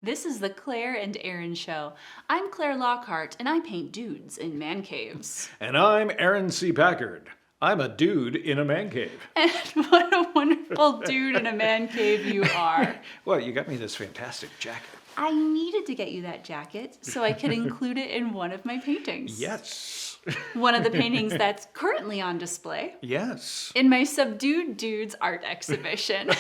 This is the Claire and Aaron Show. I'm Claire Lockhart, and I paint dudes in man caves. And I'm Aaron C. Packard. I'm a dude in a man cave. And what a wonderful dude in a man cave you are. Well, you got me this fantastic jacket. I needed to get you that jacket so I could include it in one of my paintings. Yes. One of the paintings that's currently on display. Yes. In my Subdued Dudes art exhibition.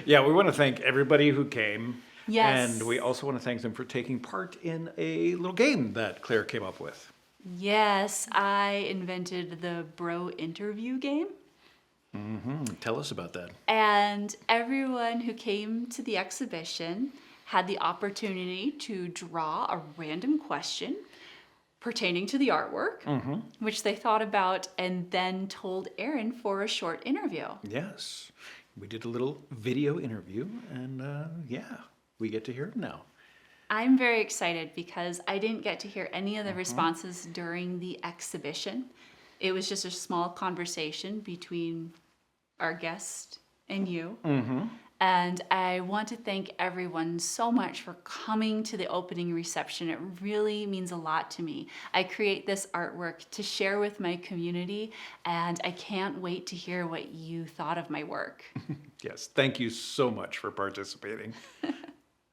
Yeah, we want to thank everybody who came. Yes. And we also want to thank them for taking part in a little game that Claire came up with. Yes, I invented the bro interview game. Tell us about that. And everyone who came to the exhibition had the opportunity to draw a random question pertaining to the artwork, which they thought about and then told Aaron for a short interview. Yes. We did a little video interview, and yeah, we get to hear it now. I'm very excited because I didn't get to hear any of the responses during the exhibition. It was just a small conversation between our guest and you. And I want to thank everyone so much for coming to the opening reception. It really means a lot to me. I create this artwork to share with my community, and I can't wait to hear what you thought of my work. Yes, thank you so much for participating.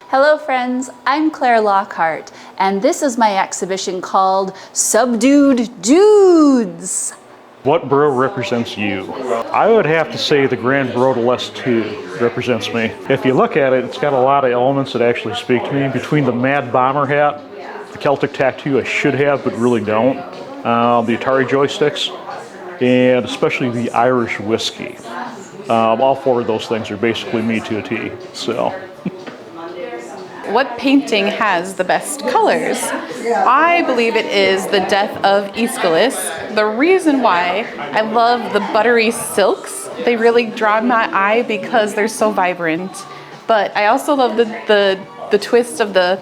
Hello friends, I'm Claire Lockhart, and this is my exhibition called Subdued Dudes. What bro represents you? I would have to say the Grand Brodeless 2 represents me. If you look at it, it's got a lot of elements that actually speak to me. Between the Mad Bomber hat, the Celtic tattoo I should have but really don't, the Atari joysticks, and especially the Irish whiskey. All four of those things are basically me to a T. So. What painting has the best colors? I believe it is The Death of Aeschylus. The reason why I love the buttery silks, they really draw my eye because they're so vibrant. But I also love the twist of the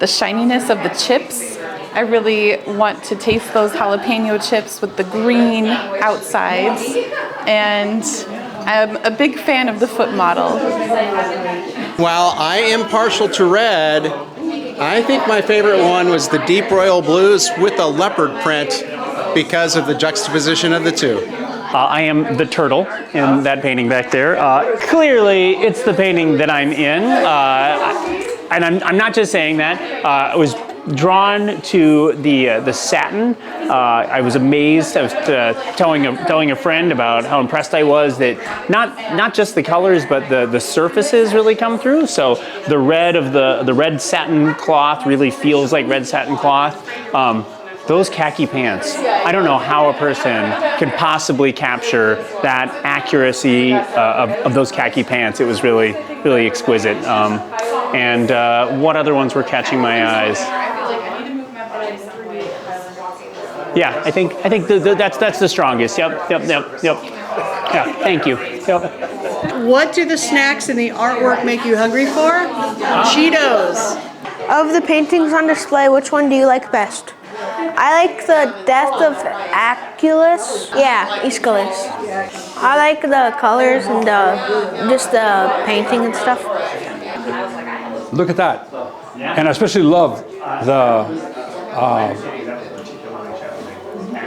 shininess of the chips. I really want to taste those jalapeno chips with the green outsides. And I'm a big fan of the foot model. While I am partial to red, I think my favorite one was the Deep Royal Blues with a leopard print because of the juxtaposition of the two. I am the turtle in that painting back there. Clearly, it's the painting that I'm in. And I'm not just saying that. I was drawn to the satin. I was amazed. I was telling a friend about how impressed I was that not just the colors, but the surfaces really come through. So the red of the red satin cloth really feels like red satin cloth. Those khaki pants, I don't know how a person can possibly capture that accuracy of those khaki pants. It was really, really exquisite. And what other ones were catching my eyes? Yeah, I think that's the strongest. Yep. Yeah, thank you. Yep. What do the snacks in the artwork make you hungry for? Cheetos. Of the paintings on display, which one do you like best? I like the Death of Aeschylus. Yeah, Aeschylus. I like the colors and just the painting and stuff. Look at that. And I especially love the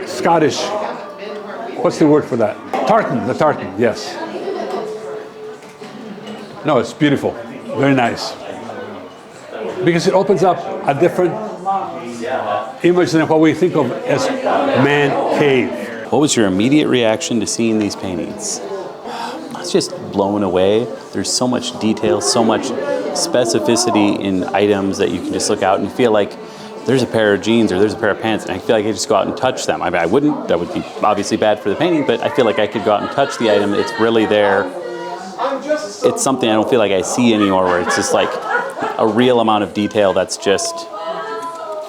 Scottish, what's the word for that? Tartan, the tartan, yes. No, it's beautiful, very nice. Because it opens up a different image than what we think of as man cave. What was your immediate reaction to seeing these paintings? I was just blown away. There's so much detail, so much specificity in items that you can just look out and feel like there's a pair of jeans or there's a pair of pants and I feel like I just go out and touch them. I mean, I wouldn't, that would be obviously bad for the painting, but I feel like I could go out and touch the item. It's really there. It's something I don't feel like I see anymore, where it's just like a real amount of detail that's just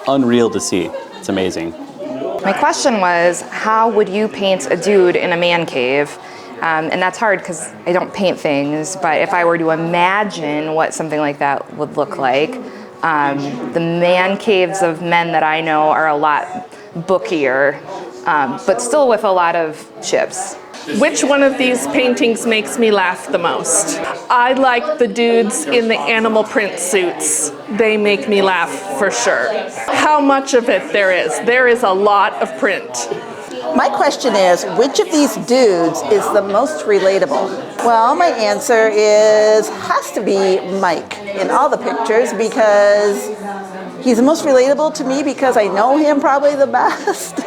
unreal to see. It's amazing. My question was, how would you paint a dude in a man cave? And that's hard because I don't paint things, but if I were to imagine what something like that would look like, the man caves of men that I know are a lot bookier, but still with a lot of chips. Which one of these paintings makes me laugh the most? I like the dudes in the animal print suits. They make me laugh for sure. How much of it there is? There is a lot of print. My question is, which of these dudes is the most relatable? Well, my answer has to be Mike in all the pictures, because he's the most relatable to me because I know him probably the best.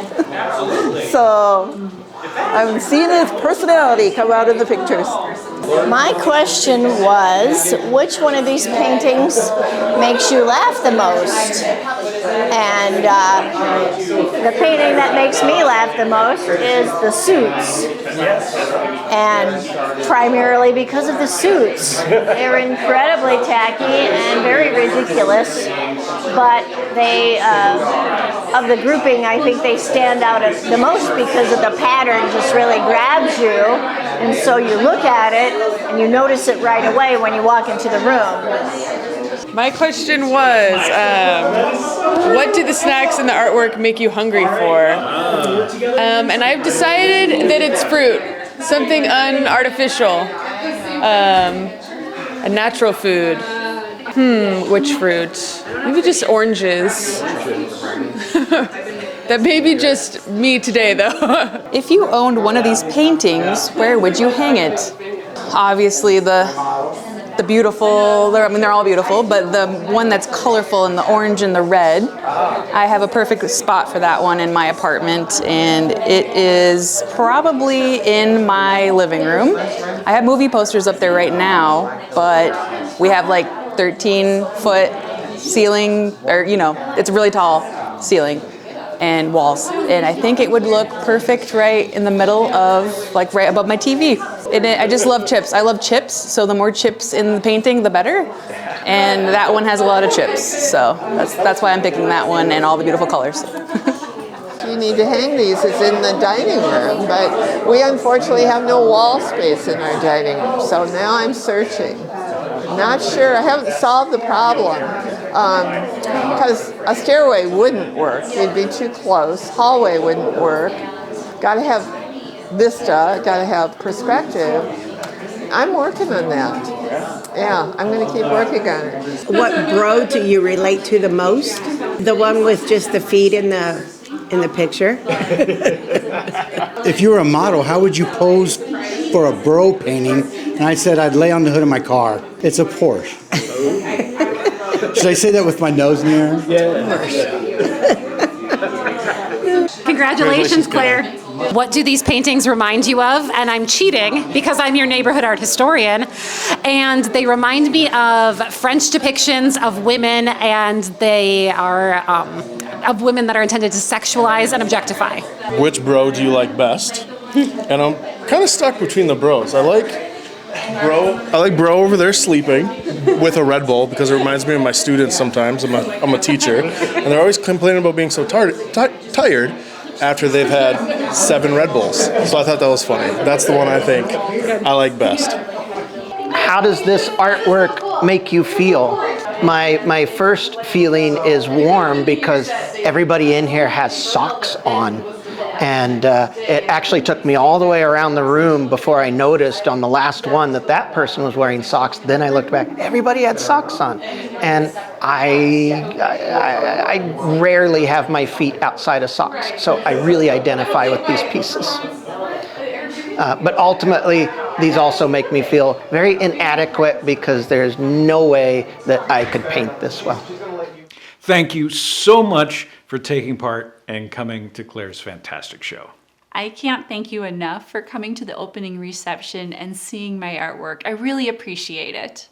So I'm seeing his personality come out in the pictures. My question was, which one of these paintings makes you laugh the most? And the painting that makes me laugh the most is the suits. And primarily because of the suits. They're incredibly tacky and very ridiculous, but they, of the grouping, I think they stand out the most because of the pattern just really grabs you, and so you look at it and you notice it right away when you walk into the room. My question was, what do the snacks and the artwork make you hungry for? And I've decided that it's fruit, something unartificial, a natural food. Which fruit? Maybe just oranges. That may be just me today, though. If you owned one of these paintings, where would you hang it? Obviously the beautiful, they're all beautiful, but the one that's colorful in the orange and the red, I have a perfect spot for that one in my apartment, and it is probably in my living room. I have movie posters up there right now, but we have like 13-foot ceiling, or it's a really tall ceiling and walls, and I think it would look perfect right in the middle of, like, right above my TV. And I just love chips. I love chips, so the more chips in the painting, the better. And that one has a lot of chips, so that's why I'm picking that one and all the beautiful colors. You need to hang these is in the dining room, but we unfortunately have no wall space in our dining room, so now I'm searching. Not sure, I haven't solved the problem, because a stairway wouldn't work, it'd be too close, hallway wouldn't work, gotta have vista, gotta have perspective. I'm working on that. Yeah, I'm gonna keep working on it. What bro do you relate to the most? The one with just the feet in the picture? If you were a model, how would you pose for a bro painting? And I said I'd lay on the hood of my car. It's a Porsche. Should I say that with my nose in the air? Yeah. Congratulations, Claire. What do these paintings remind you of? And I'm cheating because I'm your neighborhood art historian. And they remind me of French depictions of women, and they are of women that are intended to sexualize and objectify. Which bro do you like best? And I'm kind of stuck between the bros. I like bro over there sleeping with a Red Bull because it reminds me of my students sometimes. I'm a teacher, and they're always complaining about being so tired after they've had 7 Red Bulls. So I thought that was funny. That's the one I think I like best. How does this artwork make you feel? My first feeling is warm because everybody in here has socks on. And it actually took me all the way around the room before I noticed on the last one that person was wearing socks. Then I looked back, everybody had socks on. And I rarely have my feet outside of socks, so I really identify with these pieces. But ultimately, these also make me feel very inadequate because there's no way that I could paint this well. Thank you so much for taking part and coming to Claire's fantastic show. I can't thank you enough for coming to the opening reception and seeing my artwork. I really appreciate it.